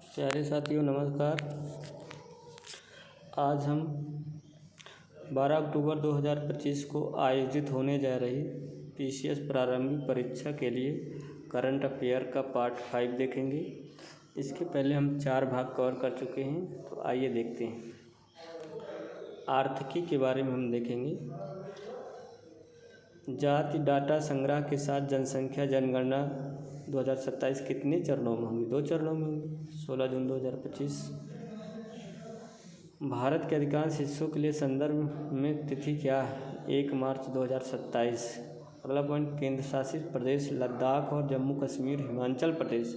प्यारे साथियों नमस्कार। आज हम 12 अक्टूबर 2025 को आयोजित होने जा रही पीसीएस प्रारंभिक परीक्षा के लिए करंट अफेयर का पार्ट 5 देखेंगे। इसके पहले हम 4 भाग कवर कर चुके हैं, तो आइए देखते हैं। आर्थिकी के बारे में हम देखेंगे। जाति डाटा संग्रह के साथ जनसंख्या जनगणना 2027 कितने चरणों में होंगी? 2 चरणों में होंगी। 16 जून 2025। भारत के अधिकांश हिस्सों के लिए संदर्भ में तिथि क्या है? 1 मार्च 2027। अगला पॉइंट, केंद्र शासित प्रदेश लद्दाख और जम्मू कश्मीर, हिमाचल प्रदेश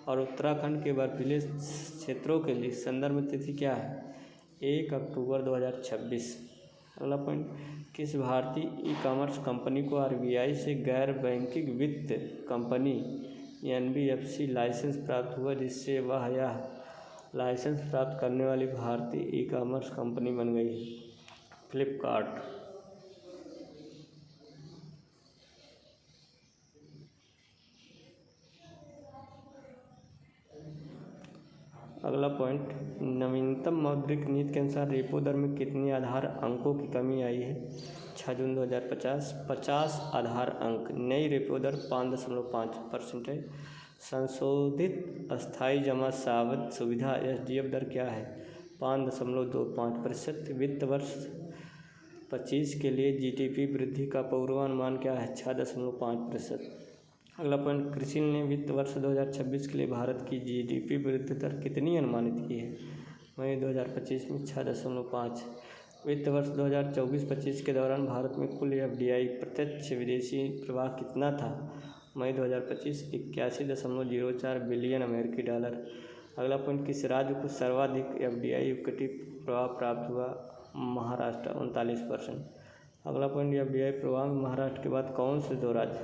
और उत्तराखंड के बर्फीले क्षेत्रों के लिए संदर्भ में तिथि क्या है? 1 अक्टूबर 2026। अगला पॉइंट, किस भारतीय ई कॉमर्स कंपनी को आरबीआई से गैर बैंकिंग वित्त कंपनी एनबीएफसी लाइसेंस प्राप्त हुआ, जिससे वह यह लाइसेंस प्राप्त करने वाली भारतीय ई कॉमर्स कंपनी बन गई? फ्लिपकार्ट। अगला पॉइंट, नवीनतम मौद्रिक नीति के अनुसार रेपो दर में कितने आधार अंकों की कमी आई है? 6 जून 2050 50 आधार अंक। नई रेपो दर 5.5% है। संशोधित अस्थायी जमा सावधि सुविधा एसडीएफ दर क्या है? 5.25%। वित्त वर्ष 25 के लिए जीडीपी वृद्धि का पूर्वानुमान क्या है? 6.5%। अगला पॉइंट, क्रिसिल ने वित्त वर्ष 2026 के लिए भारत की जीडीपी वृद्धि दर कितनी अनुमानित की है? मई 2025 में 6.5। वित्त वर्ष 2024-25 के दौरान भारत में कुल एफडीआई प्रत्यक्ष विदेशी प्रवाह कितना था? मई 2025 81.04 बिलियन अमेरिकी डॉलर। अगला पॉइंट, किस राज्य को सर्वाधिक एफडीआई इक्विटी प्रवाह प्राप्त हुआ? महाराष्ट्र 39%। अगला पॉइंट, एफडीआई प्रवाह में महाराष्ट्र के बाद कौन से 2 राज्य?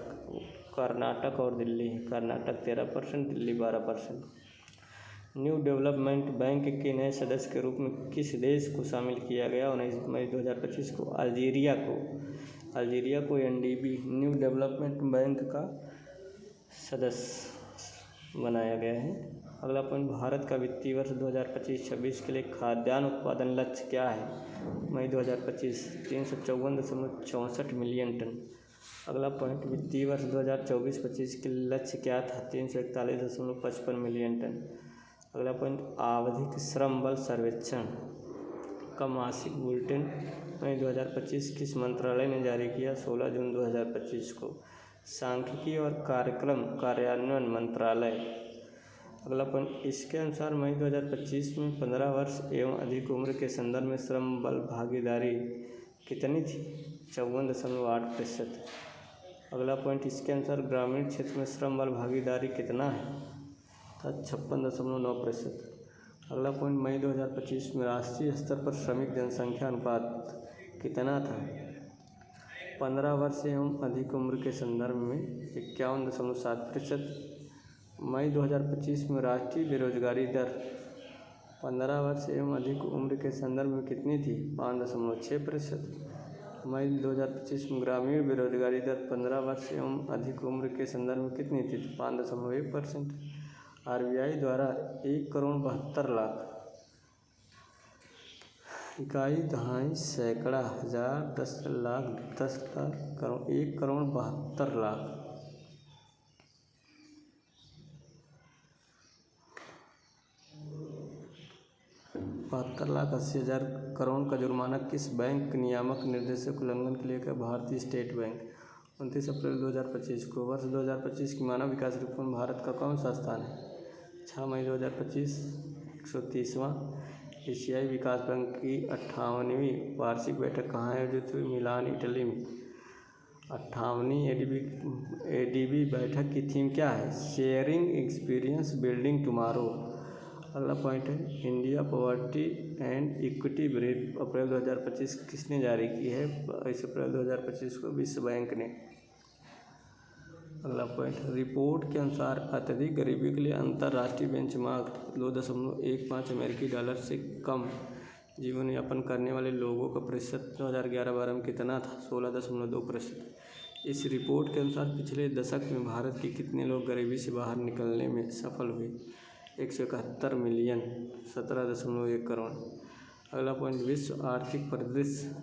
कर्नाटक और Delhi. Karnataka 13%, Delhi 12%। New development bank के नए सदस्य के रूप में किस देश को शामिल किया गया? 19 मई 2025 को अल्जीरिया को एनडीबी न्यू डेवलपमेंट बैंक का सदस्य बनाया गया है। अगला पॉइंट, भारत का वित्तीय वर्ष 2025-26 के लिए खाद्यान्न उत्पादन लक्ष्य क्या है? मई 2025 354.64 मिलियन टन। अगला पॉइंट, वित्तीय वर्ष 2024-25 के लक्ष्य क्या था? 341.55 मिलियन टन। अगला पॉइंट, आवधिक श्रम बल सर्वेक्षण का मासिक बुलेटिन मई 2025 किस मंत्रालय ने जारी किया? 16 जून 2025 को। सांख्यिकी और कार्यक्रम कार्यान्वयन मंत्रालय। अगला पॉइंट, इसके अनुसार मई 2025 में 15 वर्ष एवं अधिक उम्र के संदर्भ में श्रम बल भागीदारी कितनी थी? 54.8%। अगला पॉइंट, इसके अनुसार ग्रामीण क्षेत्र में श्रम बल भागीदारी कितना है? 56.9%। अगला पॉइंट, मई 2025 में राष्ट्रीय स्तर पर श्रमिक जनसंख्या अनुपात कितना था? 15 वर्ष एवं अधिक उम्र के संदर्भ में 51.7%। मई 2025 में राष्ट्रीय बेरोजगारी दर 15 वर्ष एवं अधिक उम्र के संदर्भ में कितनी थी? 5.6%। मई 2025 में ग्रामीण बेरोजगारी दर 15 वर्ष एवं अधिक उम्र के संदर्भ में कितनी थी? 5.1%। आरबीआई द्वारा 1,72,00,000 इकाई, दहाई, सैकड़ा, हजार, 10 लाख, 10 लाख, करोड़, 1,72,00,000 72,80,000 करोड़ का जुर्माना किस बैंक नियामक निर्देशक उल्लंघन के लिए? भारतीय स्टेट बैंक। 29 अप्रैल 2025 को। वर्ष 2025 की मानव विकास रिपोर्ट में भारत का कौन सा स्थान है? 6 मई 2025 130वां। एशियाई विकास बैंक की 58वीं वार्षिक बैठक कहाँ आयोजित हुई? मिलान, इटली में। 58वीं एडीबी बैठक की थीम क्या है? Sharing experience building tomorrow. अगला पॉइंट है, India poverty and equity brief April 2025 किसने जारी की है? 22 अप्रैल 2025 को विश्व बैंक ने। अगला पॉइंट, रिपोर्ट के अनुसार अत्यधिक गरीबी के लिए अंतर्राष्ट्रीय बेंचमार्क 2.15 अमेरिकी डॉलर से कम जीवन यापन करने वाले लोगों का प्रतिशत 2011-12 में कितना था? 16.2%। इस रिपोर्ट के अनुसार पिछले दशक में भारत के कितने लोग गरीबी से बाहर निकलने में सफल हुए? 171 मिलियन 17.1 करोड़। अगला पॉइंट, विश्व आर्थिक परिदृश्य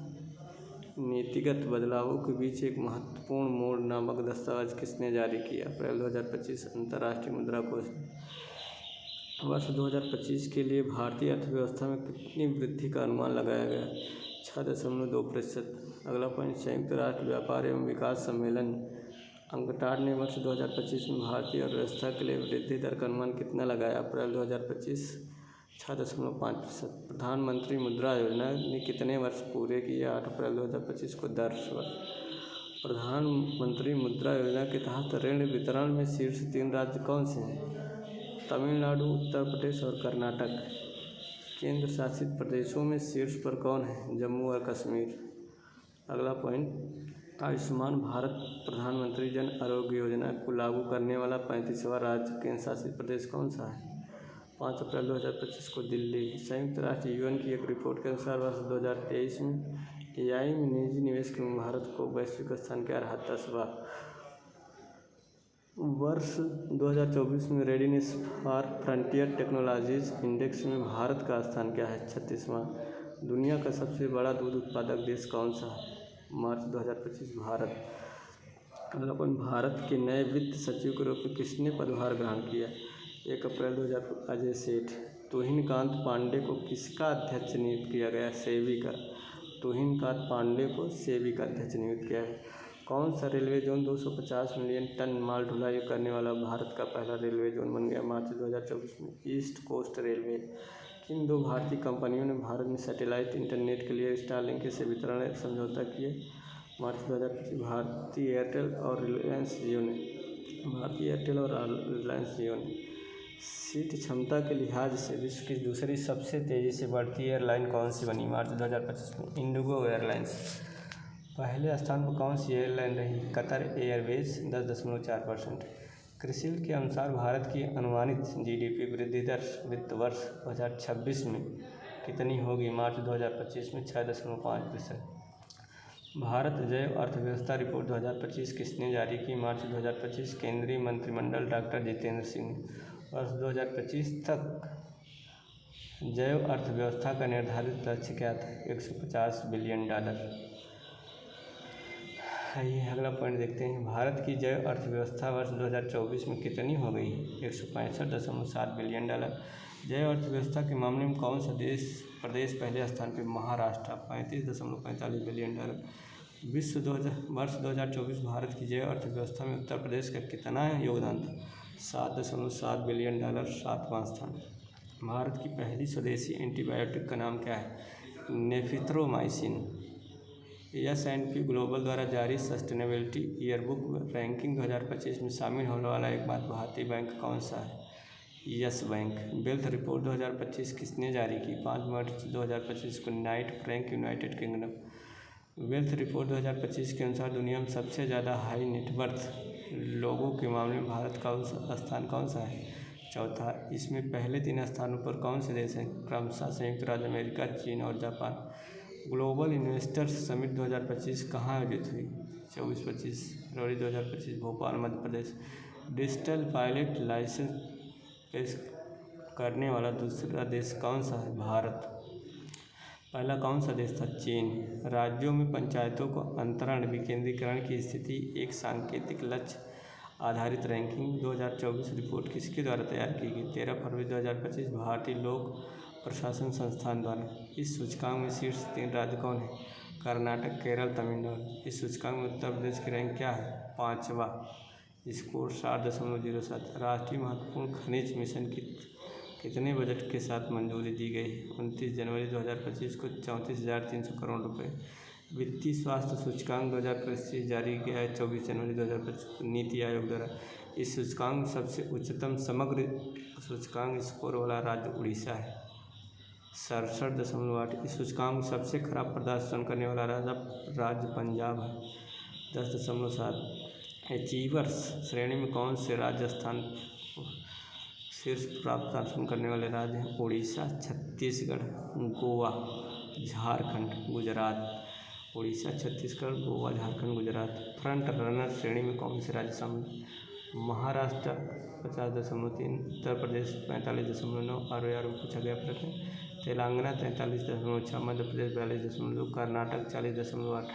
नीतिगत बदलावों के बीच एक महत्वपूर्ण मोड़ नामक दस्तावेज किसने जारी किया? अप्रैल 2025। अंतर्राष्ट्रीय मुद्रा कोष। वर्ष 2025 के लिए भारतीय अर्थव्यवस्था में कितनी वृद्धि का अनुमान लगाया गया? 6.2%। अगला पॉइंट, संयुक्त राष्ट्र व्यापार एवं विकास सम्मेलन अंकटाड ने वर्ष 2025 में भारतीय अर्थव्यवस्था के लिए वृद्धि दर का अनुमान कितना लगाया? अप्रैल 2025 6.5%। प्रधानमंत्री मुद्रा योजना ने कितने वर्ष पूरे किए? 8 अप्रैल 2025 को 10 वर्ष। प्रधानमंत्री मुद्रा योजना के तहत ऋण वितरण में शीर्ष 3 राज्य कौन से हैं? तमिलनाडु, उत्तर प्रदेश और कर्नाटक। केंद्र शासित प्रदेशों में शीर्ष पर कौन है? जम्मू और कश्मीर। अगला पॉइंट, आयुष्मान भारत प्रधानमंत्री जन आरोग्य योजना को लागू करने वाला 35वां राज्य केंद्र शासित प्रदेश कौन सा है? 5 अप्रैल 2025 को दिल्ली। संयुक्त राष्ट्र यूएन की एक रिपोर्ट के अनुसार वर्ष 2023 में एआई में निजी निवेश में भारत को वैश्विक स्थान क्या रहा? 10वां। वर्ष 2024 में readiness for frontier technologies index में भारत का स्थान क्या है? 36वां। दुनिया का सबसे बड़ा दूध उत्पादक देश कौन सा है? मार्च 2025 भारत। अगला पॉइंट, भारत के नए वित्त सचिव के रूप में किसने पदभार ग्रहण किया? 1 अप्रैल 2000 अजय सेठ। तुहिनकांत पांडे को किसका अध्यक्ष नियुक्त किया गया? सेबी का। तुहिनकांत पांडे को सेबी का अध्यक्ष नियुक्त किया गया। कौन सा रेलवे जोन 250 मिलियन टन माल ढुलाई करने वाला भारत का पहला रेलवे जोन बन गया? मार्च 2024 में ईस्ट कोस्ट रेलवे। किन 2 भारतीय कंपनियों ने भारत में सैटेलाइट इंटरनेट के लिए स्टारलिंक से वितरण समझौता किए? मार्च 2025 भारतीय एयरटेल और रिलायंस जियो ने। सीट क्षमता के लिहाज से विश्व की दूसरी सबसे तेज़ी से बढ़ती एयरलाइन कौन सी बनी? मार्च 2025 में इंडिगो एयरलाइंस। पहले स्थान पर कौन सी एयरलाइन रही? Qatar Airways 10.4%। क्रिसिल के अनुसार भारत की अनुमानित जीडीपी वृद्धि दर वित्त वर्ष 2026 में कितनी होगी? मार्च 2025 में 6.5%। भारत जैव अर्थव्यवस्था रिपोर्ट 2025 किसने जारी की? मार्च 2025 केंद्रीय मंत्रिमंडल डॉक्टर जितेंद्र सिंह ने। वर्ष 2025 तक जैव अर्थव्यवस्था का निर्धारित लक्ष्य क्या था? $150 बिलियन। आइए अगला पॉइंट देखते हैं, भारत की जैव अर्थव्यवस्था वर्ष 2024 में कितनी हो गई? $165.7 बिलियन। जैव अर्थव्यवस्था के मामले में कौन सा प्रदेश पहले स्थान पर? महाराष्ट्र 35.45 बिलियन। वर्ष 2024 भारत की जैव अर्थव्यवस्था में उत्तर प्रदेश का कितना योगदान था? $7.7 बिलियन, 7वां स्थान। भारत की पहली स्वदेशी एंटीबायोटिक का नाम क्या है? नेफिथ्रोमाइसिन। S&P ग्लोबल द्वारा जारी सस्टेनेबिलिटी ईयरबुक रैंकिंग 2025 में शामिल होने वाला एकमात्र भारतीय बैंक कौन सा है? Yes bank. वेल्थ रिपोर्ट 2025 किसने जारी की? 5 मार्च 2025 को Knight Frank, United kingdom. Wealth report 2025 के अनुसार दुनिया में सबसे ज़्यादा हाई नेटवर्थ लोगों के मामले में भारत का स्थान कौन सा है? चौथा। इसमें पहले 3 स्थानों पर कौन से देश हैं? क्रमशः संयुक्त राज्य अमेरिका, चीन और जापान। ग्लोबल इन्वेस्टर्स समिट 2025 कहाँ आयोजित हुई? 24-25 फरवरी 2025 Bhopal, Madhya Pradesh. Digital pilot licence पेश करने वाला दूसरा देश कौन सा है? भारत। पहला कौन सा देश था? चीन। राज्यों में पंचायतों को अंतरण विकेंद्रीकरण की स्थिति, एक सांकेतिक लक्ष्य आधारित रैंकिंग 2024 रिपोर्ट किसके द्वारा तैयार की गई? 13 फरवरी 2025 भारतीय लोक प्रशासन संस्थान द्वारा। इस सूचकांक में शीर्ष 3 राज्य कौन हैं? कर्नाटक, केरल, तमिलनाडु। इस सूचकांक में उत्तर प्रदेश की रैंक क्या है? 5वां, स्कोर 7.07। राष्ट्रीय महत्वपूर्ण खनिज मिशन की कितने बजट के साथ मंजूरी दी गई? 29 जनवरी 2025 को 34,300 करोड़ रुपये। वित्तीय स्वास्थ्य सूचकांक 2025 जारी किया है 24 जनवरी 2025 को नीति आयोग द्वारा। इस सूचकांक में सबसे उच्चतम समग्र सूचकांक स्कोर वाला राज्य उड़ीसा है, 67.8। इस सूचकांक में सबसे खराब प्रदर्शन करने वाला राज्य पंजाब है, 10.7। अचीवर्स श्रेणी में कौन से राज्य स्थान शीर्ष प्राप्त प्रदर्शन करने वाले राज्य हैं? उड़ीसा, छत्तीसगढ़, गोवा, झारखंड, गुजरात। उड़ीसा, छत्तीसगढ़, गोवा, झारखंड, गुजरात। फ्रंट रनर श्रेणी में कौन से राज्य शामिल? महाराष्ट्र 50.3, उत्तर प्रदेश 45.9, और यार पूछा गया प्रश्न तेलंगाना 43.6, मध्य प्रदेश 42.2, कर्नाटक 40.8।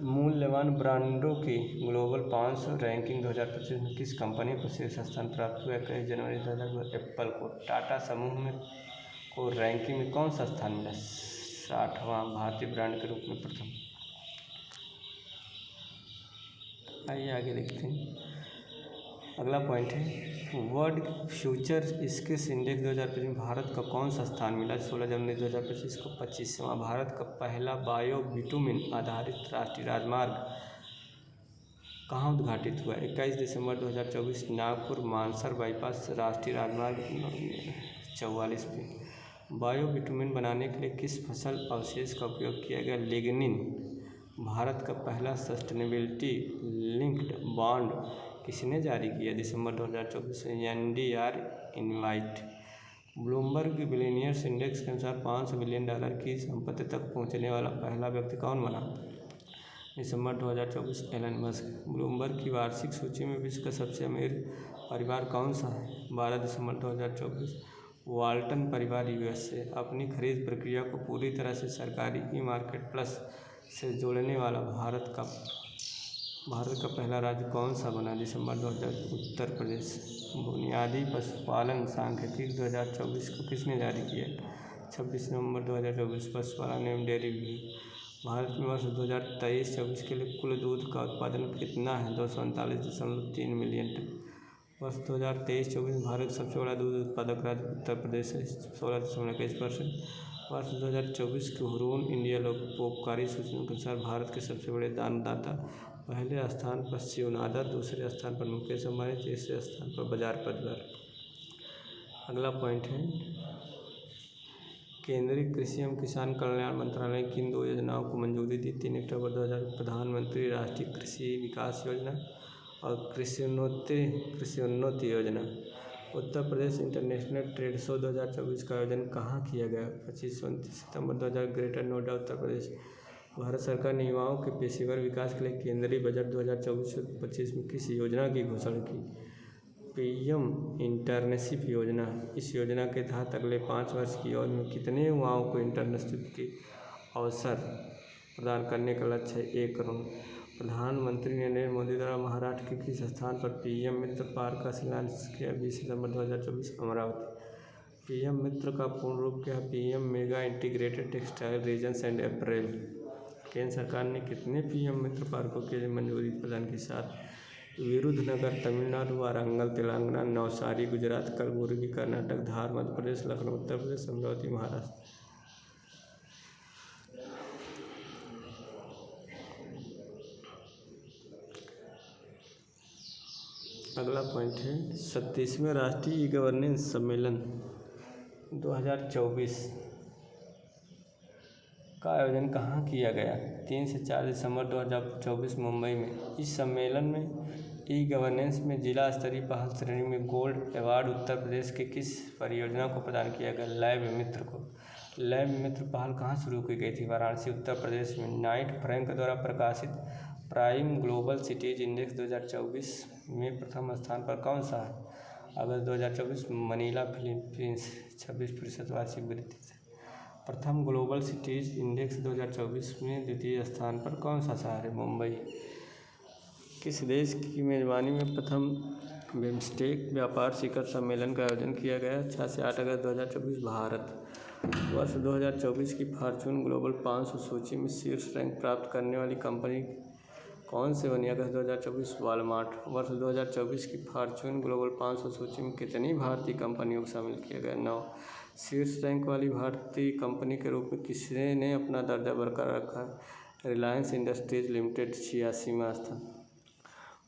मूल्यवान ब्रांडों की ग्लोबल 500 रैंकिंग 2025 में किस कंपनी को शीर्ष स्थान प्राप्त हुआ? 21 जनवरी 2022 एप्पल को। टाटा समूह में को रैंकिंग में कौन सा स्थान मिला? 60वां, भारतीय ब्रांड के रूप में प्रथम। आइए आगे देखते हैं। अगला पॉइंट है वर्ल्ड फ्यूचर स्किल्स इंडेक्स 2025 में भारत का कौन सा स्थान मिला? 16 जनवरी 2025 को। 25वां, भारत का पहला बायो बिटुमिन आधारित राष्ट्रीय राजमार्ग कहाँ उद्घाटित हुआ? 21 दिसंबर 2024, नागपुर मानसर बाईपास राष्ट्रीय राजमार्ग 44 पे। बायो बिटुमिन बनाने के लिए किस फसल अवशेष का उपयोग किया गया? लिग्निन। भारत का पहला सस्टेनेबिलिटी लिंक्ड बॉन्ड किसने जारी किया? दिसंबर 2024 में NDR invite. Bloomberg billionaires index के अनुसार $500 बिलियन की संपत्ति तक पहुंचने वाला पहला व्यक्ति कौन बना? दिसंबर 2024 एलन मस्क। ब्लूमबर्ग की वार्षिक सूची में विश्व का सबसे अमीर परिवार कौन सा है? 12 दिसंबर 2024 वाल्टन परिवार USA। अपनी खरीद प्रक्रिया को पूरी तरह से सरकारी ई-मार्केट प्लस से जोड़ने वाला भारत का पहला राज्य कौन सा बना? दिसंबर 2000 उत्तर प्रदेश। बुनियादी पशुपालन सांख्यिकी 2024 को किसने जारी किया? 26 नवंबर 2024। पशुपालन एवं डेयरी विभाग। भारत में वर्ष 2023-24 के लिए कुल दूध का उत्पादन कितना है? 239.3 मिलियन टन। वर्ष 2023-24 में भारत का सबसे बड़ा दूध उत्पादक राज्य उत्तर प्रदेश है, 16.21%। वर्ष 2024 की हुरून इंडिया लोकोपकारी सूचना के अनुसार भारत के सबसे बड़े दानदाता पहले स्थान पर शिव नादर, दूसरे स्थान पर मुकेश अंबानी, तीसरे स्थान पर बाजार परिवार। अगला पॉइंट है केंद्रीय कृषि एवं किसान कल्याण मंत्रालय ने किन 2 योजनाओं को मंजूरी दी? 3 अक्टूबर 2000 प्रधानमंत्री राष्ट्रीय कृषि विकास योजना और कृषि उन्नति योजना। Uttar Pradesh international trade show 2024 का आयोजन कहाँ किया गया? 25-29 सितंबर 2000 ग्रेटर नोएडा, उत्तर प्रदेश। भारत सरकार ने युवाओं के पेशेवर विकास के लिए केंद्रीय बजट 2024-25 में किस योजना की घोषणा की? PM इंटर्नशिप योजना। इस योजना के तहत अगले 5 वर्ष की अवधि में कितने युवाओं को इंटर्नशिप के अवसर प्रदान करने का लक्ष्य है? 1 करोड़। प्रधानमंत्री नरेंद्र मोदी द्वारा महाराष्ट्र के किस स्थान पर PM मित्र पार्क का शिलान्यास किया? 20 सितंबर 2024 अमरावती। PM मित्र का पूर्ण रूप क्या है? PM mega integrated textile regions and apparel. केंद्र सरकार ने कितने PM मित्र पार्कों के लिए मंजूरी प्रदान की? 7। विरुधनगर तमिलनाडु, वारंगल तेलंगाना, नवसारी गुजरात, कलबुर्गी कर्नाटक, धार मध्य प्रदेश, लखनऊ उत्तर प्रदेश, अमरावती महाराष्ट्र। अगला पॉइंट है 37वें राष्ट्रीय ई गवर्नेंस सम्मेलन 2024 का आयोजन कहाँ किया गया? 3 से 4 दिसंबर 2024 मुंबई में। इस सम्मेलन में ई गवर्नेंस में जिला स्तरीय पहल श्रेणी में गोल्ड अवार्ड उत्तर प्रदेश के किस परियोजना को प्रदान किया गया? लैब मित्र को। लैब मित्र पहल कहाँ शुरू की गई थी? वाराणसी उत्तर प्रदेश में। नाइट फ्रैंक द्वारा प्रकाशित प्राइम ग्लोबल सिटीज इंडेक्स 2024 में प्रथम स्थान पर कौन सा है? अगस्त 2024 मनीला फिलीपींस 26% वार्षिक वृद्धि से। प्रथम ग्लोबल सिटीज इंडेक्स 2024 में द्वितीय स्थान पर कौन सा शहर है? मुंबई। किस देश की मेजबानी में प्रथम बिम्स्टेक व्यापार शिखर सम्मेलन का आयोजन किया गया? 6 से 8 अगस्त 2024 भारत। वर्ष 2024 की फॉर्च्यून ग्लोबल 500 सूची में शीर्ष रैंक प्राप्त करने वाली कंपनी कौन से बनी? अगस्त 2024 वॉलमार्ट। वर्ष 2024 की फॉर्च्यून ग्लोबल 500 सूची में कितनी भारतीय कंपनियों को शामिल किया गया? 9। शीर्ष रैंक वाली भारतीय कंपनी के रूप में किसने अपना दर्जा बरकरार रखा है? रिलायंस इंडस्ट्रीज लिमिटेड 86वां स्थान।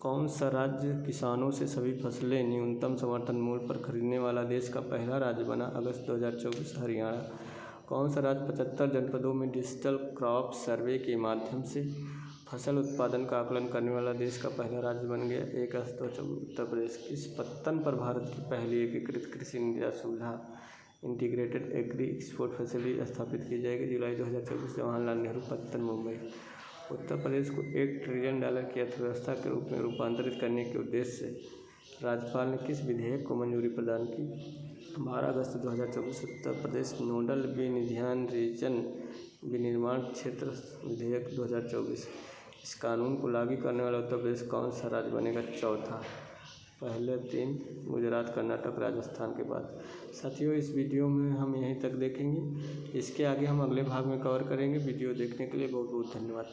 कौन सा राज्य किसानों से सभी फसलें न्यूनतम समर्थन मूल्य पर खरीदने वाला देश का पहला राज्य बना? अगस्त 2024 हरियाणा। कौन सा राज्य 75 जनपदों में डिजिटल क्रॉप सर्वे के माध्यम से फसल उत्पादन का आकलन करने वाला देश का पहला राज्य बन गया? 1 अगस्त 2024 उत्तर प्रदेश। किस पत्तन पर भारत की पहली एकीकृत कृषि निर्यात सुविधा इंटीग्रेटेड एग्री एक्सपोर्ट फैसिलिटी स्थापित की जाएगी? जुलाई 2024 जवाहरलाल नेहरू पत्तन मुंबई। उत्तर प्रदेश को $1 ट्रिलियन की अर्थव्यवस्था के रूप में रूपांतरित करने के उद्देश्य से राज्यपाल ने किस विधेयक को मंजूरी प्रदान की? 12 अगस्त 2024 उत्तर प्रदेश नोडल विनिधियान रीजन विनिर्माण क्षेत्र विधेयक 2024। इस कानून को लागू करने वाला उत्तर प्रदेश कौन सा राज्य बनेगा? चौथा। पहले 3 गुजरात, कर्नाटक, राजस्थान के बाद। साथियों, इस वीडियो में हम यहीं तक देखेंगे। इसके आगे हम अगले भाग में कवर करेंगे। वीडियो देखने के लिए बहुत बहुत धन्यवाद।